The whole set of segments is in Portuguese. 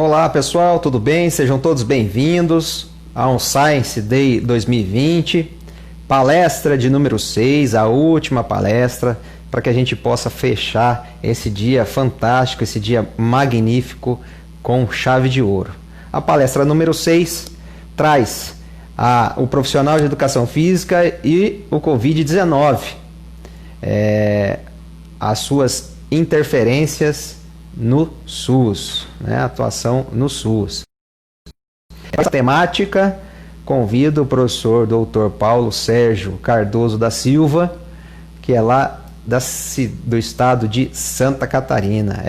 Olá pessoal, tudo bem? Sejam todos bem-vindos ao Science Day 2020, palestra de número 6, a última palestra, para que a gente possa fechar esse dia fantástico, esse dia magnífico com chave de ouro. A palestra número 6 traz o profissional de educação física e o Covid-19, as suas interferências no SUS, né? Atuação no SUS. Essa temática, convido o professor Dr. Paulo Sérgio Cardoso da Silva, que é lá do estado de Santa Catarina.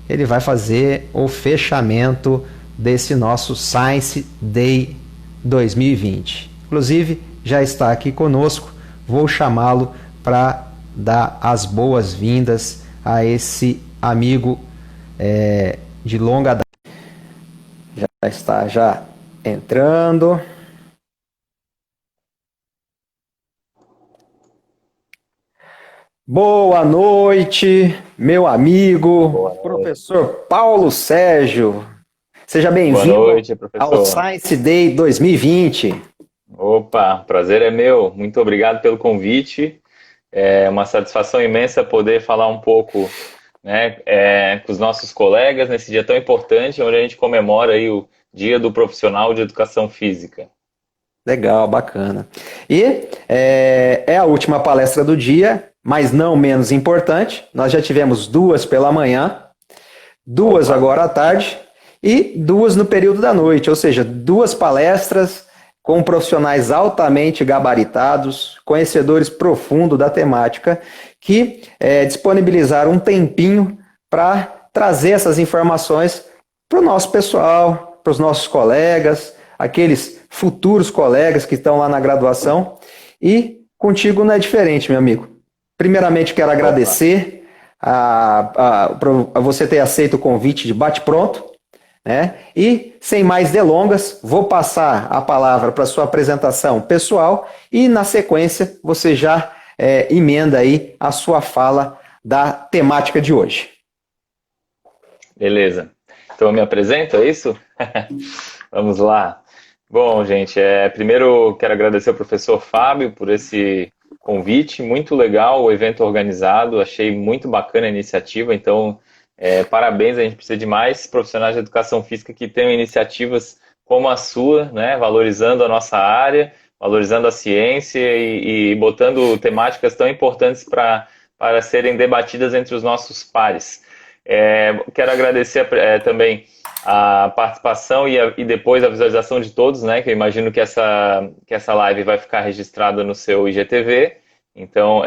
Ele vai fazer o fechamento desse nosso Science Day 2020. Inclusive, já está aqui conosco, vou chamá-lo para dar as boas-vindas a esse amigo de longa data. Já está entrando. Boa noite, meu amigo, professor Paulo Sérgio. Seja bem-vindo ao Science Day 2020. Opa, prazer é meu. Muito obrigado pelo convite. É uma satisfação imensa poder falar um pouco, né, com os nossos colegas nesse dia tão importante, onde a gente comemora aí o Dia do Profissional de Educação Física. Legal, bacana. E é a última palestra do dia, mas não menos importante. Nós já tivemos 2 pela manhã, 2 agora à tarde e 2 no período da noite, ou seja, 2 palestras com profissionais altamente gabaritados, conhecedores profundos da temática, que disponibilizaram um tempinho para trazer essas informações para o nosso pessoal, para os nossos colegas, aqueles futuros colegas que estão lá na graduação. E contigo não é diferente, meu amigo. Primeiramente, quero agradecer a você ter aceito o convite de bate-pronto, né? E, sem mais delongas, vou passar a palavra para a sua apresentação pessoal e, na sequência, você já emenda aí a sua fala da temática de hoje. Beleza. Então eu me apresento, é isso? Vamos lá. Bom, gente, primeiro quero agradecer ao professor Fábio por esse convite, muito legal o evento organizado, achei muito bacana a iniciativa, então parabéns, a gente precisa de mais profissionais de educação física que tenham iniciativas como a sua, né, valorizando a nossa área, valorizando a ciência e botando temáticas tão importantes para serem debatidas entre os nossos pares. Quero agradecer também a participação e depois a visualização de todos, né? Que eu imagino que essa live vai ficar registrada no seu IGTV. Então,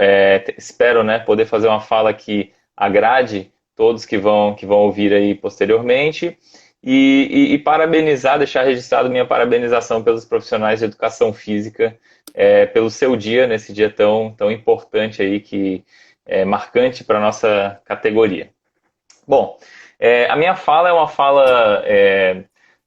espero, né, poder fazer uma fala que agrade todos que vão ouvir aí posteriormente. E parabenizar, deixar registrado minha parabenização pelos profissionais de educação física, pelo seu dia, nesse dia tão importante aí, que é marcante para a nossa categoria. Bom, a minha fala é uma fala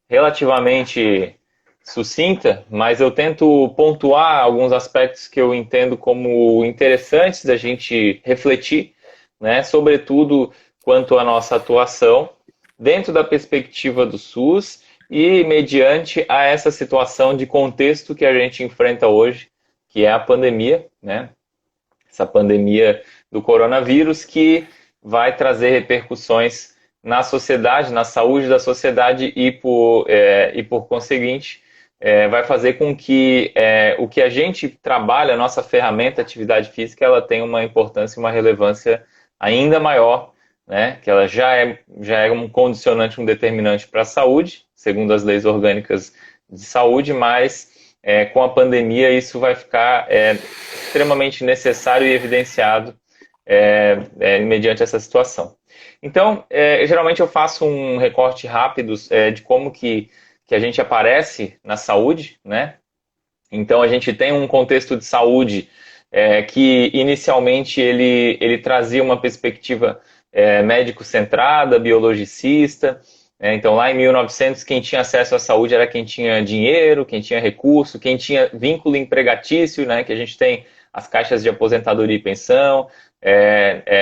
relativamente sucinta, mas eu tento pontuar alguns aspectos que eu entendo como interessantes da gente refletir, né, sobretudo quanto à nossa atuação dentro da perspectiva do SUS e mediante a essa situação de contexto que a gente enfrenta hoje, que é a pandemia, né? Essa pandemia do coronavírus que vai trazer repercussões na sociedade, na saúde da sociedade e por conseguinte, vai fazer com que o que a gente trabalha, a nossa ferramenta, a atividade física, ela tenha uma importância e uma relevância ainda maior, né? Que ela já é um condicionante, um determinante para a saúde, segundo as leis orgânicas de saúde, mas com a pandemia isso vai ficar extremamente necessário e evidenciado mediante essa situação. Então, geralmente eu faço um recorte rápido de como que a gente aparece na saúde, né? Então, a gente tem um contexto de saúde que inicialmente ele trazia uma perspectiva médico-centrada, biologicista. Então, lá em 1900, quem tinha acesso à saúde era quem tinha dinheiro, quem tinha recurso, quem tinha vínculo empregatício, né? Que a gente tem as caixas de aposentadoria e pensão,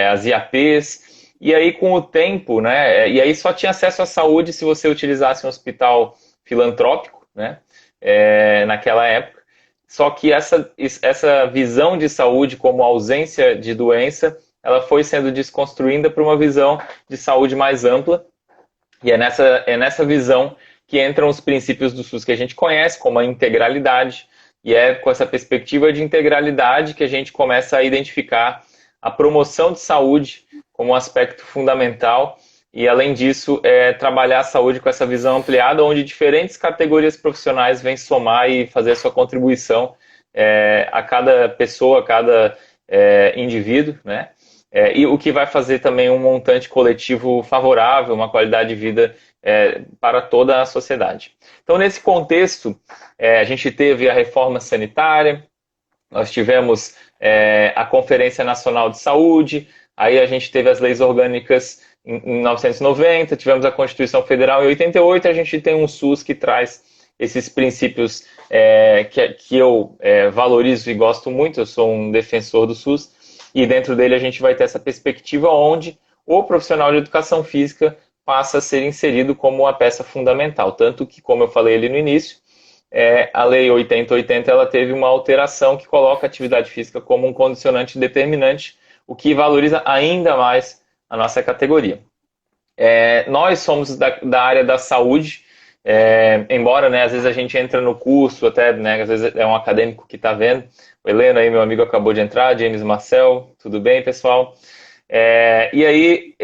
as IAPs, E aí, com o tempo, né, e aí só tinha acesso à saúde se você utilizasse um hospital filantrópico, né, naquela época. Só que essa visão de saúde como ausência de doença, ela foi sendo desconstruída para uma visão de saúde mais ampla, e é nessa visão que entram os princípios do SUS que a gente conhece, como a integralidade, e é com essa perspectiva de integralidade que a gente começa a identificar a promoção de saúde como um aspecto fundamental, e além disso, trabalhar a saúde com essa visão ampliada, onde diferentes categorias profissionais vêm somar e fazer a sua contribuição a cada pessoa, a cada indivíduo, né? E o que vai fazer também um montante coletivo favorável, uma qualidade de vida para toda a sociedade. Então, nesse contexto, a gente teve a reforma sanitária, nós tivemos a Conferência Nacional de Saúde, aí a gente teve as leis orgânicas em 1990, tivemos a Constituição Federal em 88, a gente tem um SUS que traz esses princípios que eu valorizo e gosto muito, eu sou um defensor do SUS, e dentro dele a gente vai ter essa perspectiva onde o profissional de educação física passa a ser inserido como uma peça fundamental. Tanto que, como eu falei ali no início, a Lei 8080 ela teve uma alteração que coloca a atividade física como um condicionante determinante, o que valoriza ainda mais a nossa categoria. Nós somos da área da saúde, embora, né, às vezes a gente entra no curso, até, né, às vezes é um acadêmico que está vendo. O Heleno aí, meu amigo, acabou de entrar, James Marcel, tudo bem, pessoal? E aí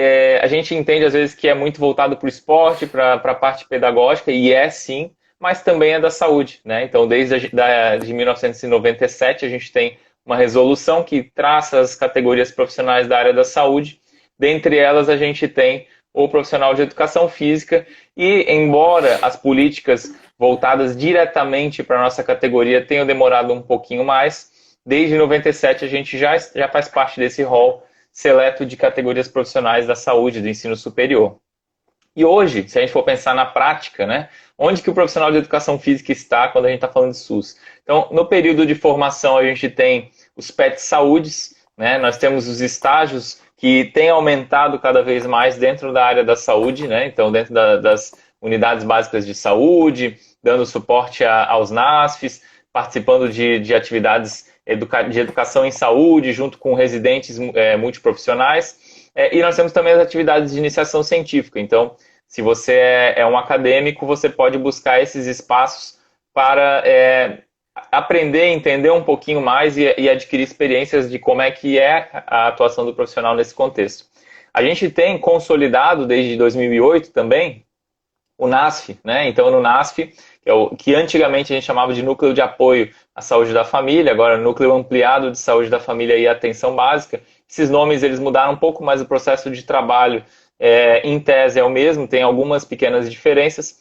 a gente entende às vezes que é muito voltado para o esporte, para a parte pedagógica, e sim, mas também é da saúde, né? Então, desde de 1997, a gente tem uma resolução que traça as categorias profissionais da área da saúde. Dentre elas, a gente tem o profissional de educação física, e embora as políticas voltadas diretamente para a nossa categoria tenham demorado um pouquinho mais, desde 97 a gente já faz parte desse rol seleto de categorias profissionais da saúde, do ensino superior. E hoje, se a gente for pensar na prática, né, onde que o profissional de educação física está quando a gente está falando de SUS? Então, no período de formação, a gente tem os PET Saúdes, né, nós temos os estágios que têm aumentado cada vez mais dentro da área da saúde, né, então dentro das unidades básicas de saúde, dando suporte aos NASFs, participando de atividades de educação em saúde, junto com residentes multiprofissionais. E nós temos também as atividades de iniciação científica. Então, se você é um acadêmico, você pode buscar esses espaços para aprender, entender um pouquinho mais e adquirir experiências de como é que é a atuação do profissional nesse contexto. A gente tem consolidado desde 2008 também o NASF, né? Então, no NASF, que antigamente a gente chamava de Núcleo de Apoio à Saúde da Família, agora Núcleo Ampliado de Saúde da Família e Atenção Básica. Esses nomes eles mudaram um pouco, mas o processo de trabalho em tese é o mesmo, tem algumas pequenas diferenças.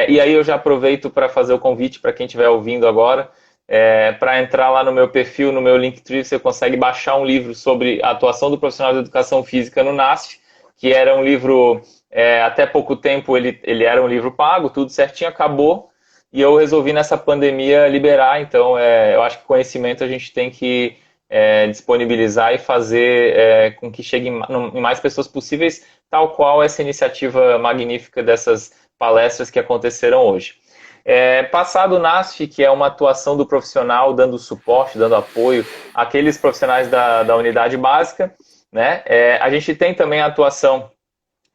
E aí eu já aproveito para fazer o convite para quem estiver ouvindo agora, para entrar lá no meu perfil, no meu Linktree, você consegue baixar um livro sobre a atuação do profissional de educação física no NASF, que era um livro, até pouco tempo ele era um livro pago, tudo certinho, acabou, e eu resolvi nessa pandemia liberar. Então eu acho que conhecimento a gente tem que disponibilizar e fazer com que chegue em mais pessoas possíveis, tal qual essa iniciativa magnífica dessas palestras que aconteceram hoje. Passado o NASF, que é uma atuação do profissional dando suporte, dando apoio àqueles profissionais da unidade básica, né? A gente tem também a atuação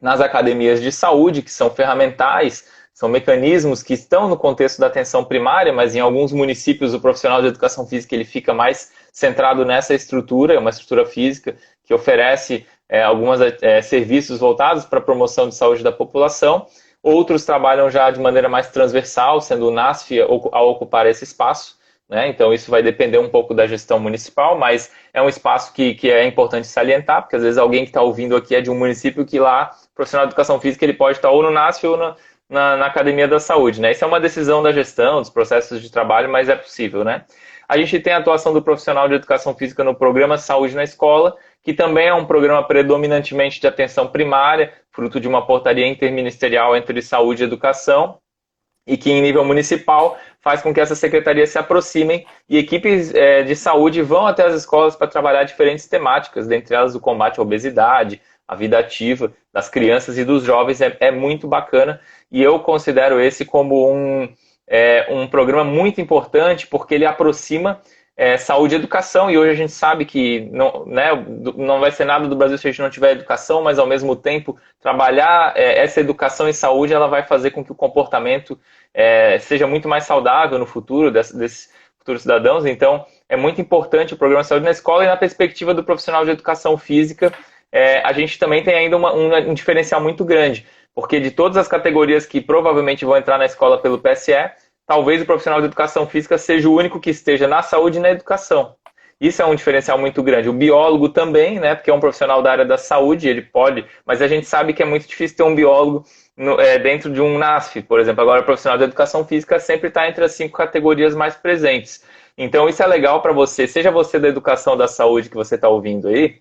nas academias de saúde, que são ferramentais, são mecanismos que estão no contexto da atenção primária, mas em alguns municípios o profissional de educação física ele fica mais centrado nessa estrutura, uma estrutura física que oferece alguns serviços voltados para a promoção de saúde da população. Outros trabalham já de maneira mais transversal, sendo o NASF a ocupar esse espaço, né? Então isso vai depender um pouco da gestão municipal, mas é um espaço que é importante salientar, porque às vezes alguém que está ouvindo aqui é de um município que lá, o profissional de educação física, ele pode estar ou no NASF ou na Academia da Saúde, né? Isso é uma decisão da gestão, dos processos de trabalho, mas é possível, né? A gente tem a atuação do profissional de educação física no programa Saúde na Escola, que também é um programa predominantemente de atenção primária, fruto de uma portaria interministerial entre saúde e educação, e que em nível municipal faz com que essas secretarias se aproximem e equipes de saúde vão até as escolas para trabalhar diferentes temáticas, dentre elas o combate à obesidade, a vida ativa das crianças e dos jovens é muito bacana, e eu considero esse como um programa muito importante, porque ele aproxima saúde e educação, e hoje a gente sabe que não, né, não vai ser nada do Brasil se a gente não tiver educação, mas ao mesmo tempo trabalhar essa educação e saúde, ela vai fazer com que o comportamento seja muito mais saudável no futuro desses futuros cidadãos. Então é muito importante o programa de saúde na escola, e na perspectiva do profissional de educação física, a gente também tem ainda um diferencial muito grande, porque de todas as categorias que provavelmente vão entrar na escola pelo PSE, talvez o profissional de educação física seja o único que esteja na saúde e na educação. Isso é um diferencial muito grande. O biólogo também, né, porque é um profissional da área da saúde, ele pode, mas a gente sabe que é muito difícil ter um biólogo dentro de um NASF, por exemplo. Agora, o profissional de educação física sempre está entre as 5 categorias mais presentes. Então, isso é legal para você, seja você da educação ou da saúde que você está ouvindo aí,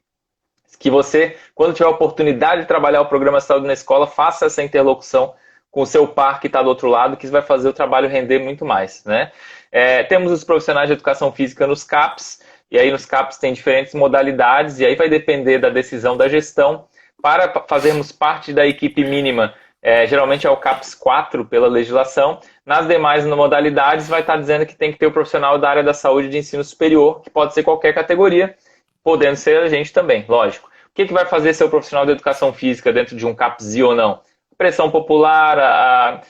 que você, quando tiver a oportunidade de trabalhar o programa de saúde na escola, faça essa interlocução com o seu par que está do outro lado, que isso vai fazer o trabalho render muito mais, né? Temos os profissionais de educação física nos CAPs, e aí nos CAPs tem diferentes modalidades, e aí vai depender da decisão da gestão. Para fazermos parte da equipe mínima, geralmente é o CAPS 4 pela legislação. Nas demais modalidades vai estar dizendo que tem que ter o profissional da área da saúde de ensino superior, que pode ser qualquer categoria, podendo ser a gente também, lógico. O que vai fazer ser o profissional de educação física dentro de um CAPS ou não? Pressão popular,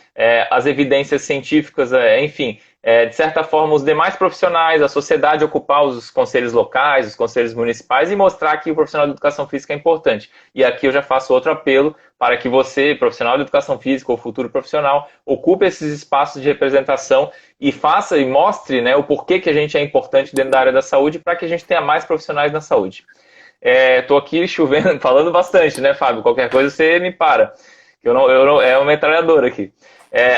as evidências científicas, enfim, de certa forma, os demais profissionais, a sociedade ocupar os conselhos locais, os conselhos municipais e mostrar que o profissional de educação física é importante. E aqui eu já faço outro apelo para que você, profissional de educação física ou futuro profissional, ocupe esses espaços de representação e faça e mostre, né, o porquê que a gente é importante dentro da área da saúde para que a gente tenha mais profissionais na saúde. Estou aqui chovendo, falando bastante, né, Fábio? Qualquer coisa você me para. É uma metralhadora aqui.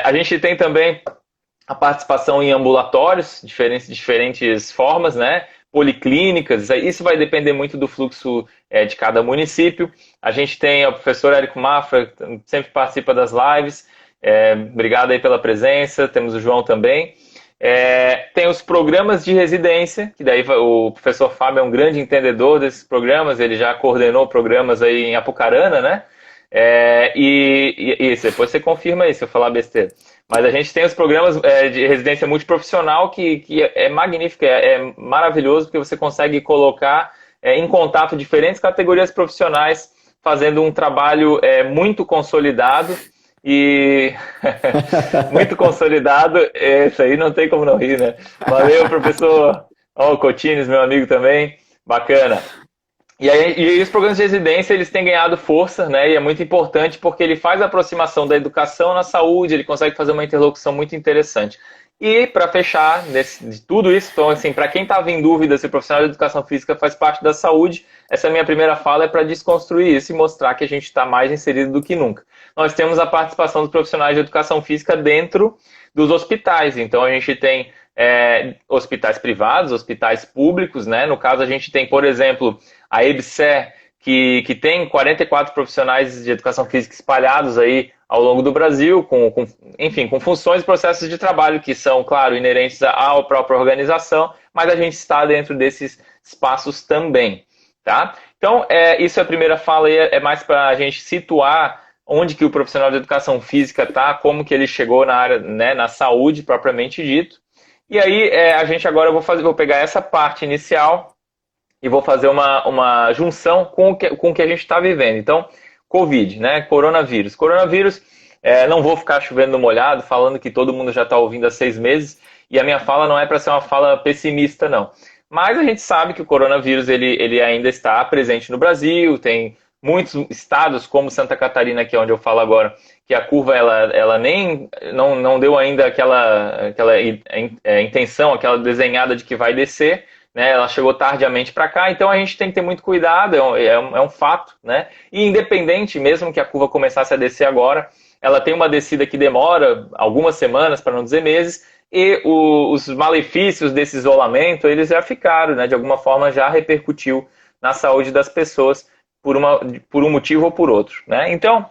A gente tem também a participação em ambulatórios, diferentes formas, né? Policlínicas, isso vai depender muito do fluxo de cada município. A gente tem o professor Érico Mafra, que sempre participa das lives. Obrigado aí pela presença. Temos o João também. Tem os programas de residência, que daí o professor Fábio é um grande entendedor desses programas, ele já coordenou programas aí em Apucarana, né? E isso, depois você confirma aí se eu falar besteira. Mas a gente tem os programas de residência multiprofissional que é magnífico, é maravilhoso, porque você consegue colocar em contato diferentes categorias profissionais, fazendo um trabalho muito consolidado e muito consolidado. Isso aí não tem como não rir, né? Valeu, professor Cotines, meu amigo também, bacana. E aí os programas de residência, eles têm ganhado força, né? E é muito importante porque ele faz a aproximação da educação na saúde, ele consegue fazer uma interlocução muito interessante. E para fechar de tudo isso, então assim, para quem estava em dúvida se o profissional de educação física faz parte da saúde, essa minha primeira fala é para desconstruir isso e mostrar que a gente está mais inserido do que nunca. Nós temos a participação dos profissionais de educação física dentro dos hospitais, então a gente tem hospitais privados, hospitais públicos, né? No caso a gente tem, por exemplo, a EBSER, que tem 44 profissionais de educação física espalhados aí ao longo do Brasil, enfim, com funções e processos de trabalho que são, claro, inerentes à própria organização, mas a gente está dentro desses espaços também, tá? Então, isso é a primeira fala aí, é mais para a gente situar onde que o profissional de educação física está, como que ele chegou na área, né, na saúde propriamente dito. E aí, a gente agora, vou pegar essa parte inicial e vou fazer uma junção com o que a gente está vivendo. Então, Covid, né? Coronavírus. Coronavírus, não vou ficar chovendo no molhado, falando que todo mundo já está ouvindo há 6 meses, e a minha fala não é para ser uma fala pessimista, não. Mas a gente sabe que o coronavírus ele ainda está presente no Brasil, tem muitos estados, como Santa Catarina, que é onde eu falo agora, que a curva ela nem não deu ainda aquela intenção, aquela desenhada de que vai descer, né? Ela chegou tardiamente para cá, então a gente tem que ter muito cuidado, é um fato, né? E independente, mesmo que a curva começasse a descer agora, ela tem uma descida que demora algumas semanas, para não dizer meses, e os malefícios desse isolamento, eles já ficaram, né? De alguma forma já repercutiu na saúde das pessoas por um motivo ou por outro, né? Então,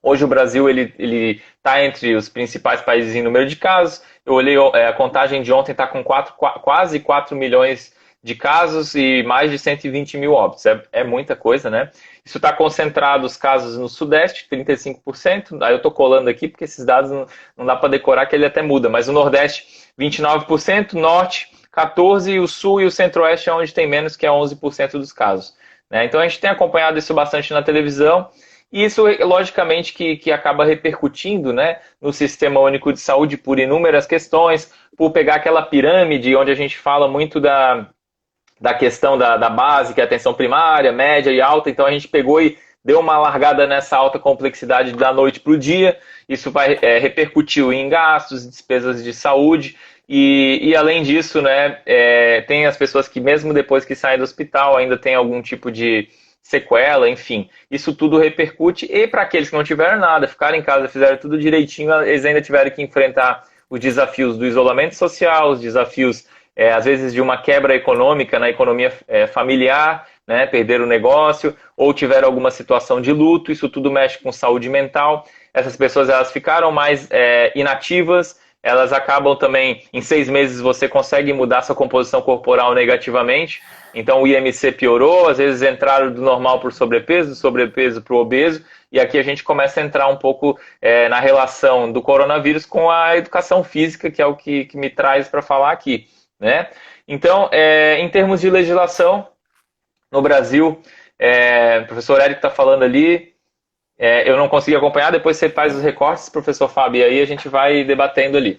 hoje o Brasil ele está entre os principais países em número de casos. Eu olhei, a contagem de ontem está com quase 4 milhões de casos e mais de 120 mil óbitos. É muita coisa, né? Isso está concentrado os casos no Sudeste, 35%. Aí eu estou colando aqui porque esses dados não dá para decorar, que ele até muda. Mas o Nordeste, 29%, Norte, 14%, e o Sul e o Centro-Oeste é onde tem menos, que é 11% dos casos. Né? Então a gente tem acompanhado isso bastante na televisão. E isso, logicamente, que acaba repercutindo, né, no Sistema Único de Saúde por inúmeras questões, por pegar aquela pirâmide onde a gente fala muito da questão da base, que é atenção primária, média e alta. Então a gente pegou e deu uma largada nessa alta complexidade da noite para o dia. Isso vai repercutir em gastos, despesas de saúde. E além disso, né, tem as pessoas que mesmo depois que saem do hospital ainda tem algum tipo de sequela, enfim. Isso tudo repercute. E para aqueles que não tiveram nada, ficaram em casa, fizeram tudo direitinho, eles ainda tiveram que enfrentar os desafios do isolamento social, os desafios, às vezes, de uma quebra econômica na economia familiar, né, perderam o negócio, ou tiveram alguma situação de luto. Isso tudo mexe com saúde mental. Essas pessoas, elas ficaram mais inativas, elas acabam também, em 6 meses você consegue mudar sua composição corporal negativamente. Então o IMC piorou, às vezes entraram do normal para o sobrepeso, do sobrepeso para o obeso, e aqui a gente começa a entrar um pouco na relação do coronavírus com a educação física, que é o que me traz para falar aqui. Né? Então, em termos de legislação, no Brasil, o professor Érico está falando ali, eu não consegui acompanhar, depois você faz os recortes, professor Fábio, e aí a gente vai debatendo ali.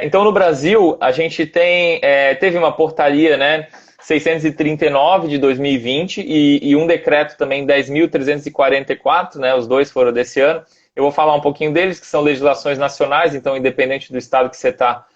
Então, no Brasil, a gente teve uma portaria, né, 639 de 2020 e um decreto também 10.344, né, os dois foram desse ano. Eu vou falar um pouquinho deles, que são legislações nacionais, então independente do estado que você está,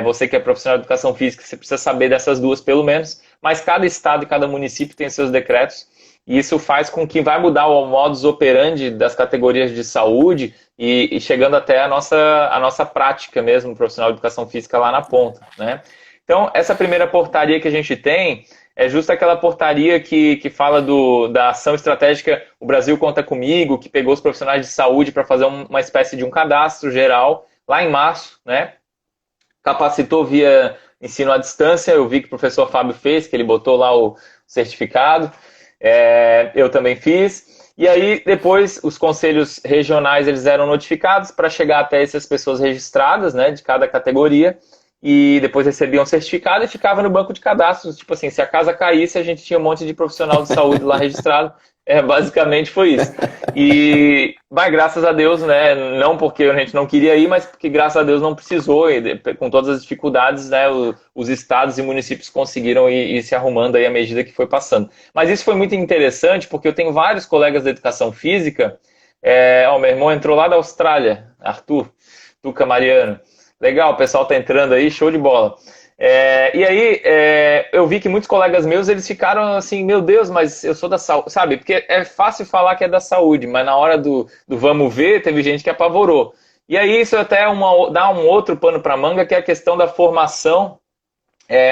você que é profissional de educação física, você precisa saber dessas duas pelo menos, mas cada estado e cada município tem seus decretos, e isso faz com que vai mudar o modus operandi das categorias de saúde e chegando até a nossa prática mesmo, profissional de educação física lá na ponta, né? Então, essa primeira portaria que a gente tem é justo aquela portaria que fala da ação estratégica O Brasil Conta Comigo, que pegou os profissionais de saúde para fazer uma espécie de um cadastro geral lá em março, né? Capacitou via ensino à distância, eu vi que o professor Fábio fez, que ele botou lá o certificado, eu também fiz. E aí, depois, os conselhos regionais eles eram notificados para chegar até essas pessoas registradas, né, de cada categoria, e depois recebiam um certificado e ficava no banco de cadastros. Tipo assim, se a casa caísse, a gente tinha um monte de profissional de saúde lá registrado. Basicamente foi isso. Mas graças a Deus, né, não porque a gente não queria ir, mas porque graças a Deus não precisou, e com todas as dificuldades, né, os estados e municípios conseguiram ir se arrumando aí à medida que foi passando. Mas isso foi muito interessante, porque eu tenho vários colegas da educação física. Meu irmão entrou lá da Austrália, Arthur, Tuca Mariano. Legal, o pessoal tá entrando aí, show de bola. E aí, eu vi que muitos colegas meus, eles ficaram assim, meu Deus, mas eu sou da saúde, sabe? Porque é fácil falar que é da saúde, mas na hora do vamos ver, teve gente que apavorou. E aí isso até dá um outro pano para manga, que é a questão da formação,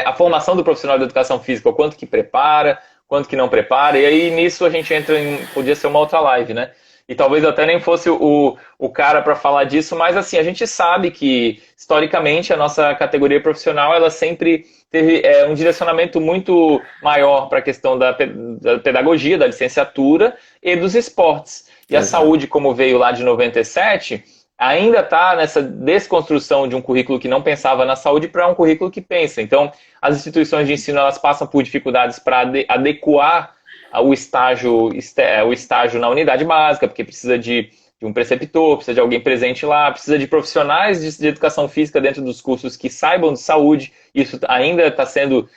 a formação do profissional de educação física, o quanto que prepara, quanto que não prepara, e aí nisso a gente entra podia ser uma outra live, né? E talvez eu até nem fosse o cara para falar disso, mas assim, a gente sabe que, historicamente, a nossa categoria profissional, ela sempre teve um direcionamento muito maior para a questão da pedagogia, da licenciatura e dos esportes. E a saúde, como veio lá de 97, ainda está nessa desconstrução de um currículo que não pensava na saúde para um currículo que pensa. Então, as instituições de ensino, elas passam por dificuldades para adequar o estágio na unidade básica, porque precisa de um preceptor, precisa de alguém presente lá, precisa de profissionais de educação física dentro dos cursos que saibam de saúde. Isso ainda está sendo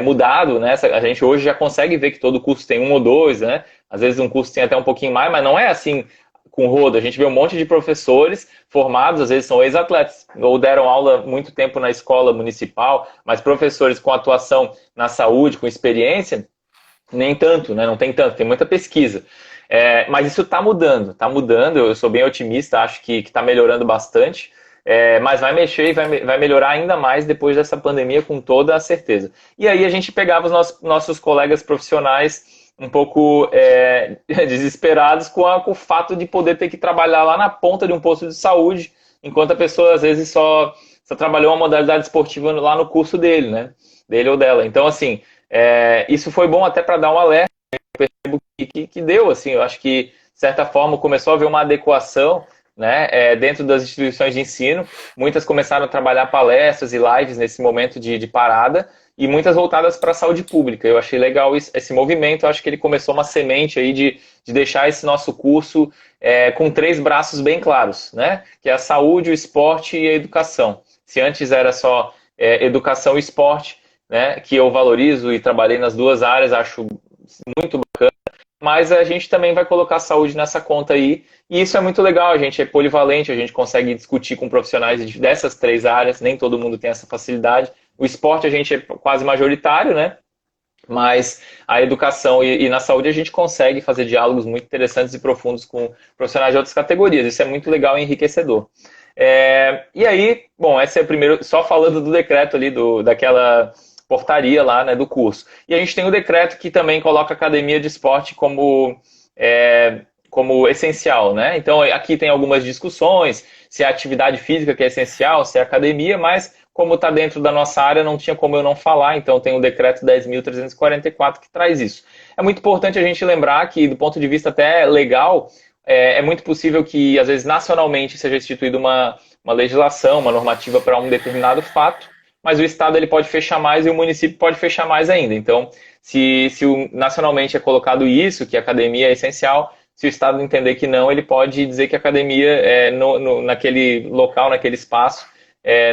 mudado, né? A gente hoje já consegue ver que todo curso tem 1 ou 2, né? Às vezes um curso tem até um pouquinho mais, mas não é assim com rodo. A gente vê um monte de professores formados, às vezes são ex-atletas, ou deram aula muito tempo na escola municipal, mas professores com atuação na saúde, com experiência, nem tanto, né? Não tem tanto, tem muita pesquisa. Mas isso está mudando, eu sou bem otimista, acho que está melhorando bastante, mas vai mexer e vai melhorar ainda mais depois dessa pandemia, com toda a certeza. E aí a gente pegava os nossos colegas profissionais um pouco desesperados com o fato de poder ter que trabalhar lá na ponta de um posto de saúde, enquanto a pessoa às vezes só trabalhou uma modalidade esportiva lá no curso dele, né? Dele ou dela. Então, assim, Isso foi bom até para dar um alerta, eu percebo que deu, assim, eu acho que, de certa forma, começou a haver uma adequação, né, dentro das instituições de ensino. Muitas começaram a trabalhar palestras e lives nesse momento de parada, e muitas voltadas para a saúde pública. Eu achei legal esse movimento, eu acho que ele começou uma semente aí de deixar esse nosso curso com 3 braços bem claros, né, que é a saúde, o esporte e a educação. Se antes era só educação e esporte, né, que eu valorizo e trabalhei nas 2 áreas, acho muito bacana, mas a gente também vai colocar a saúde nessa conta aí, e isso é muito legal, a gente é polivalente, a gente consegue discutir com profissionais dessas 3 áreas, nem todo mundo tem essa facilidade. O esporte a gente é quase majoritário, né? Mas a educação e na saúde a gente consegue fazer diálogos muito interessantes e profundos com profissionais de outras categorias. Isso é muito legal e enriquecedor. E aí, bom, esse é o primeiro, só falando do decreto ali, daquela portaria lá, né, do curso. E a gente tem o decreto que também coloca a academia de esporte como essencial, né? Então aqui tem algumas discussões, se é a atividade física que é essencial, se é a academia, mas como está dentro da nossa área, não tinha como eu não falar, então tem o decreto 10.344 que traz isso. É muito importante a gente lembrar que, do ponto de vista até legal, é muito possível que, às vezes, nacionalmente seja instituída uma legislação, uma normativa para um determinado fato, mas o Estado ele pode fechar mais e o município pode fechar mais ainda. Então, se nacionalmente é colocado isso, que a academia é essencial, se o Estado entender que não, ele pode dizer que a academia, naquele local, naquele espaço,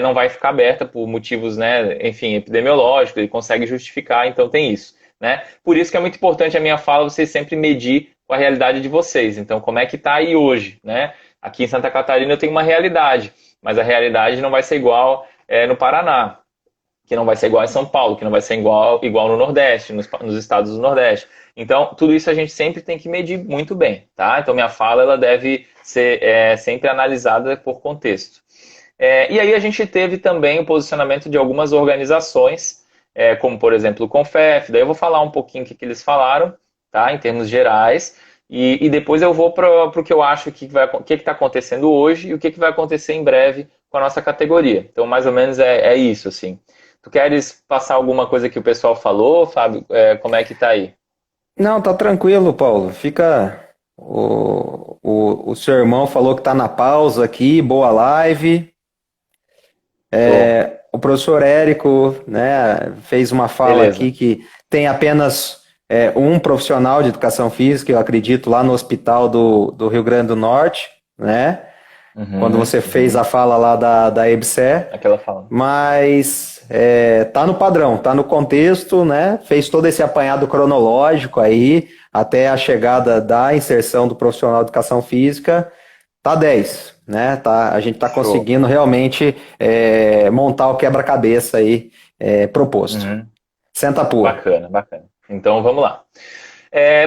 não vai ficar aberta por motivos, né, enfim, epidemiológicos, ele consegue justificar, então tem isso, né? Por isso que é muito importante a minha fala, vocês sempre medir com a realidade de vocês. Então, como é que está aí hoje, né? Aqui em Santa Catarina eu tenho uma realidade, mas a realidade não vai ser igual no Paraná, que não vai ser igual em São Paulo, que não vai ser igual no Nordeste, nos estados do Nordeste. Então, tudo isso a gente sempre tem que medir muito bem, tá? Então, minha fala ela deve ser sempre analisada por contexto. E aí a gente teve também o posicionamento de algumas organizações, como, por exemplo, o Confef. Daí eu vou falar um pouquinho o que eles falaram, tá? Em termos gerais, e depois eu vou para o que eu acho que está acontecendo hoje e o que vai acontecer em breve com a nossa categoria. Então, mais ou menos é isso, assim. Tu queres passar alguma coisa que o pessoal falou, Fábio? Como é que tá aí? Não, tá tranquilo, Paulo. Fica. O seu irmão falou que tá na pausa aqui, boa live. Show. O professor Érico, né, fez uma fala Beleza. aqui que tem apenas um profissional de educação física, eu acredito, lá no hospital do Rio Grande do Norte, né? Quando você fez a fala lá da EBSER, Aquela fala. mas tá no padrão, tá no contexto, né? Fez todo esse apanhado cronológico aí, até a chegada da inserção do profissional de educação física, tá 10, né? A gente tá Show. conseguindo realmente montar o quebra-cabeça aí proposto. Senta a pua. Bacana, bacana. Então vamos lá.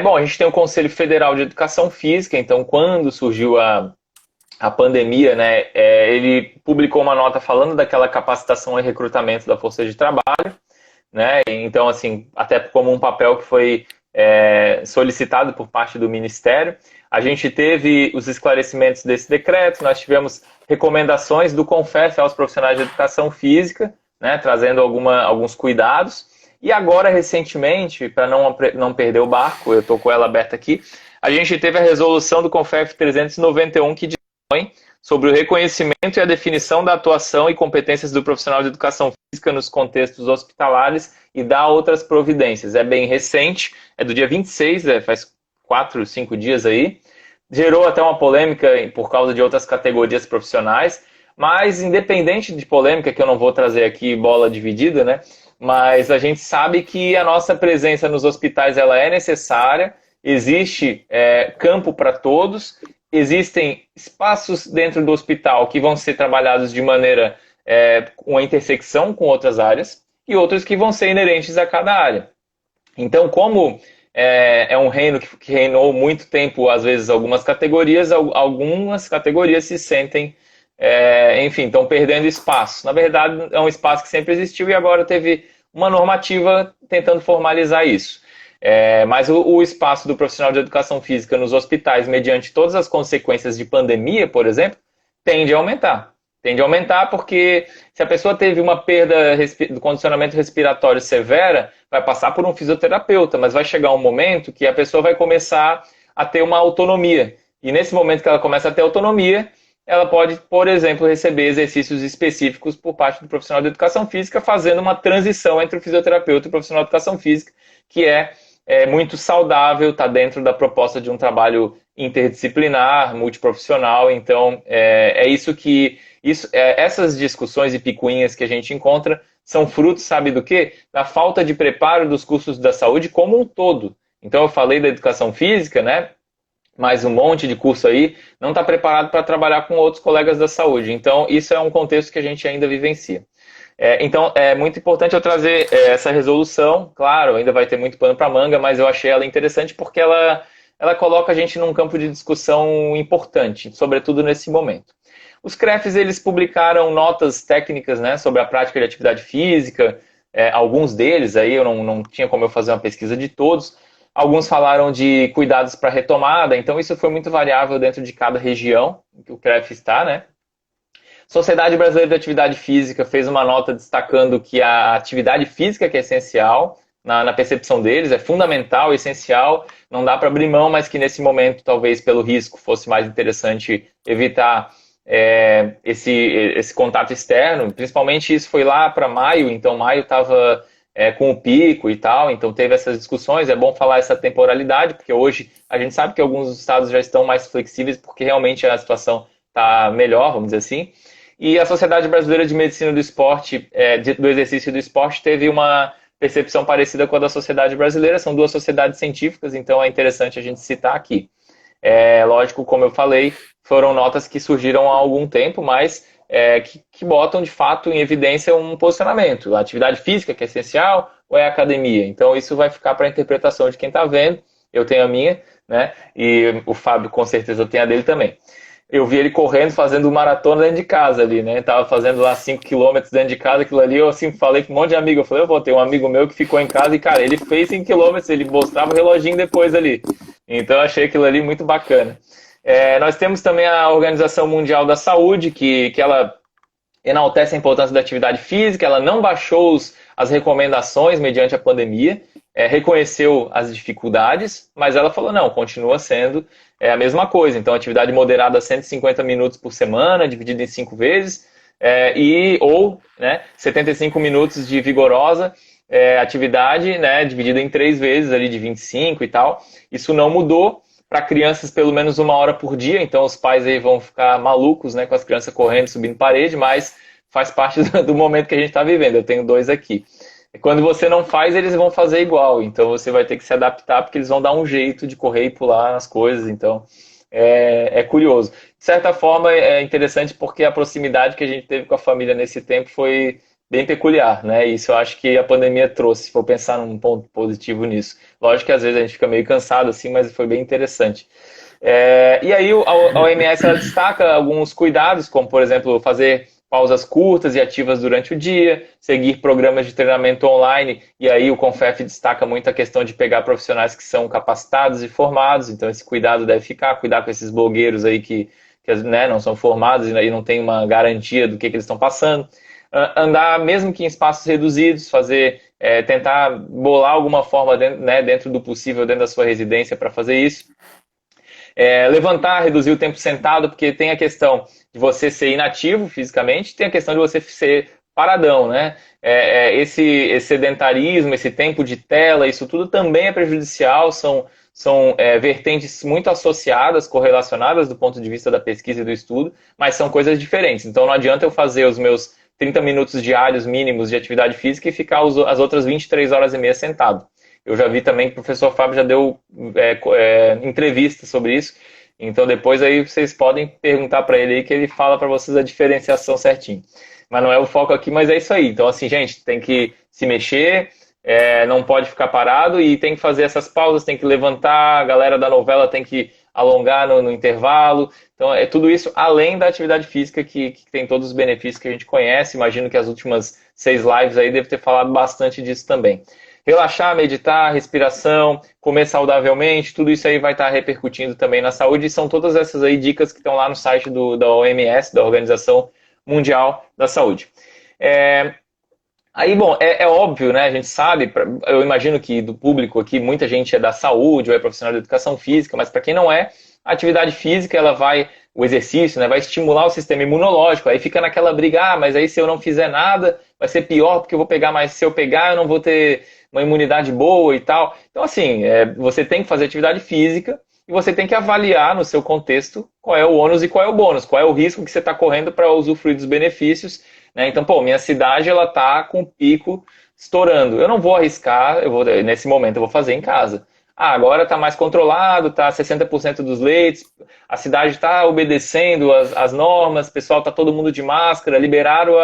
Bom, a gente tem o Conselho Federal de Educação Física, então quando surgiu a pandemia, né, ele publicou uma nota falando daquela capacitação e recrutamento da força de trabalho, né, então assim, até como um papel que foi solicitado por parte do Ministério. A gente teve os esclarecimentos desse decreto, nós tivemos recomendações do Confef aos profissionais de educação física, né, trazendo alguns cuidados. E agora, recentemente, para não perder o barco, eu estou com ela aberta aqui, a gente teve a resolução do Confef 391 que dispõe sobre o reconhecimento e a definição da atuação e competências do profissional de educação física nos contextos hospitalares e dá outras providências. É bem recente, é do dia 26, faz 4, 5 dias aí. Gerou até uma polêmica por causa de outras categorias profissionais, mas independente de polêmica, que eu não vou trazer aqui bola dividida, né? Mas a gente sabe que a nossa presença nos hospitais ela é necessária, existe campo para todos, existem espaços dentro do hospital que vão ser trabalhados de maneira com a intersecção com outras áreas e outros que vão ser inerentes a cada área. Então, como é um reino que reinou muito tempo, às vezes, algumas categorias se sentem, enfim, estão perdendo espaço. Na verdade, é um espaço que sempre existiu e agora teve uma normativa tentando formalizar isso. Mas o espaço do profissional de educação física nos hospitais, mediante todas as consequências de pandemia, por exemplo, tende a aumentar. Tende a aumentar porque se a pessoa teve uma perda do condicionamento respiratório severa, vai passar por um fisioterapeuta, mas vai chegar um momento que a pessoa vai começar a ter uma autonomia. E nesse momento que ela começa a ter autonomia, ela pode, por exemplo, receber exercícios específicos por parte do profissional de educação física, fazendo uma transição entre o fisioterapeuta e o profissional de educação física, que é muito saudável, está dentro da proposta de um trabalho interdisciplinar, multiprofissional. Então, essas discussões e picuinhas que a gente encontra são frutos, sabe do quê? Da falta de preparo dos cursos da saúde como um todo. Então, eu falei da educação física, né? Mas um monte de curso aí não está preparado para trabalhar com outros colegas da saúde. Então, isso é um contexto que a gente ainda vivencia. Então, é muito importante eu trazer essa resolução. Claro, ainda vai ter muito pano para manga, mas eu achei ela interessante porque ela coloca a gente num campo de discussão importante, sobretudo nesse momento. Os CREFs, eles publicaram notas técnicas, né, sobre a prática de atividade física, alguns deles, aí eu não tinha como eu fazer uma pesquisa de todos. Alguns falaram de cuidados para retomada, então isso foi muito variável dentro de cada região que o CREF está, né? Sociedade Brasileira de Atividade Física fez uma nota destacando que a atividade física que é essencial, na percepção deles, é fundamental, essencial, não dá para abrir mão, mas que nesse momento, talvez pelo risco, fosse mais interessante evitar esse contato externo. Principalmente isso foi lá para maio, então maio estava com o pico e tal, então teve essas discussões. É bom falar essa temporalidade, porque hoje a gente sabe que alguns estados já estão mais flexíveis, porque realmente a situação está melhor, vamos dizer assim. E a Sociedade Brasileira de Medicina do Esporte, do Exercício e do Esporte, teve uma percepção parecida com a da Sociedade Brasileira. São duas sociedades científicas, então é interessante a gente citar aqui. Lógico, como eu falei, foram notas que surgiram há algum tempo, mas que botam, de fato, em evidência um posicionamento. A atividade física, que é essencial, ou é a academia? Então, isso vai ficar para a interpretação de quem está vendo. Eu tenho a minha, né? E o Fábio, com certeza, tem a dele também. Eu vi ele correndo, fazendo maratona dentro de casa ali, né? Tava fazendo lá 5 quilômetros dentro de casa, aquilo ali. Eu assim falei com um monte de amigo. Eu falei, eu vou ter um amigo meu que ficou em casa e, cara, ele fez 5 quilômetros, ele mostrava o reloginho depois ali. Então, eu achei aquilo ali muito bacana. Nós temos também a Organização Mundial da Saúde, que ela enaltece a importância da atividade física. Ela não baixou as recomendações mediante a pandemia, reconheceu as dificuldades, mas ela falou, não, continua sendo a mesma coisa. Então, atividade moderada 150 minutos por semana, dividida em 5 vezes, ou 75 minutos de vigorosa atividade, né, dividida em 3 vezes, ali de 25 e tal. Isso não mudou. Para crianças, pelo menos 1 hora por dia, então os pais aí vão ficar malucos, né, com as crianças correndo, subindo parede, mas faz parte do momento que a gente está vivendo. Eu tenho 2 aqui. Quando você não faz, eles vão fazer igual, então você vai ter que se adaptar, porque eles vão dar um jeito de correr e pular nas coisas, então é curioso. De certa forma, é interessante porque a proximidade que a gente teve com a família nesse tempo foi bem peculiar, né? Isso eu acho que a pandemia trouxe, se for pensar num ponto positivo nisso. Lógico que às vezes a gente fica meio cansado, assim, mas foi bem interessante. E aí a OMS ela destaca alguns cuidados, como, por exemplo, fazer pausas curtas e ativas durante o dia, seguir programas de treinamento online, e aí o CONFEF destaca muito a questão de pegar profissionais que são capacitados e formados, então esse cuidado deve cuidar com esses blogueiros aí que não são formados e aí não tem uma garantia do que eles estão passando. Andar mesmo que em espaços reduzidos, tentar bolar alguma forma dentro do possível, dentro da sua residência para fazer isso. Levantar, reduzir o tempo sentado, porque tem a questão de você ser inativo fisicamente, tem a questão de você ser paradão, né? Esse sedentarismo, esse tempo de tela, isso tudo também é prejudicial, são vertentes muito associadas, correlacionadas do ponto de vista da pesquisa e do estudo, mas são coisas diferentes. Então não adianta eu fazer os meus 30 minutos diários mínimos de atividade física e ficar as outras 23 horas e meia sentado. Eu já vi também que o professor Fábio já deu entrevista sobre isso, então depois aí vocês podem perguntar para ele aí que ele fala para vocês a diferenciação certinho. Mas não é o foco aqui, mas é isso aí. Então assim, gente, tem que se mexer, não pode ficar parado e tem que fazer essas pausas, tem que levantar, a galera da novela tem que alongar no intervalo. Então, tudo isso além da atividade física que tem todos os benefícios que a gente conhece. Imagino que as últimas 6 lives aí devem ter falado bastante disso também. Relaxar, meditar, respiração, comer saudavelmente, tudo isso aí vai estar repercutindo também na saúde. E são todas essas aí dicas que estão lá no site da OMS, da Organização Mundial da Saúde. Aí, bom, é óbvio, né? A gente sabe, eu imagino que do público aqui, muita gente é da saúde ou é profissional de educação física, mas para quem não é, a atividade física, o exercício, né, vai estimular o sistema imunológico. Aí fica naquela briga, mas aí se eu não fizer nada, vai ser pior, porque eu vou pegar, mas se eu pegar, eu não vou ter uma imunidade boa e tal. Então, assim, você tem que fazer atividade física e você tem que avaliar no seu contexto qual é o ônus e qual é o bônus, qual é o risco que você está correndo para usufruir dos benefícios, né? Então, minha cidade ela tá com o pico estourando. Eu não vou arriscar, nesse momento eu vou fazer em casa. Agora está mais controlado, está 60% dos leitos, a cidade está obedecendo as normas, o pessoal está todo mundo de máscara, liberaram